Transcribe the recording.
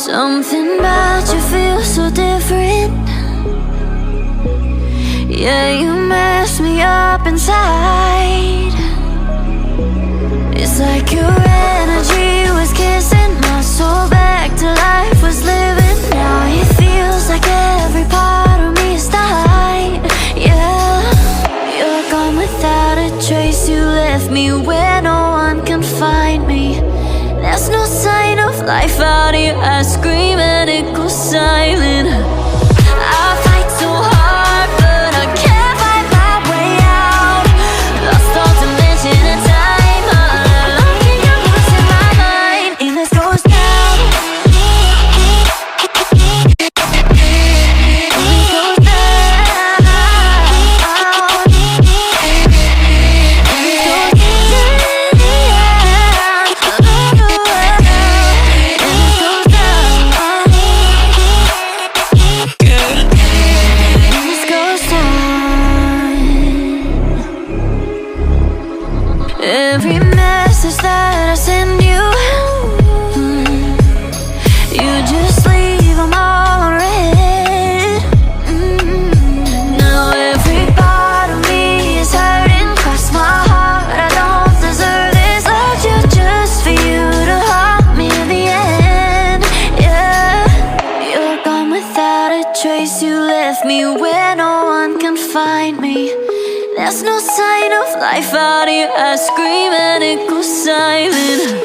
Something about you feels so different. Yeah, you mess me up inside. It's like your energy was kissing my soul back to life, was living. Now it feels like every part of me is died. Yeah, you're gone without a trace. You left me where no one can find me. There's no sign of life out here. I scream and it goes silent. I fight so hard, but I can't find my way out. Lost all dimension and time. Looking your voice in my mind, and this goes down. Every message that I send you, you just leave them all unread. Now every part of me is hurting. Cross my heart, I don't deserve this. Loved you just for you to haunt me in the end. Yeah, you're gone without a trace. You left me where no one can find me. There's no sign of life out here. I scream and it goes silent.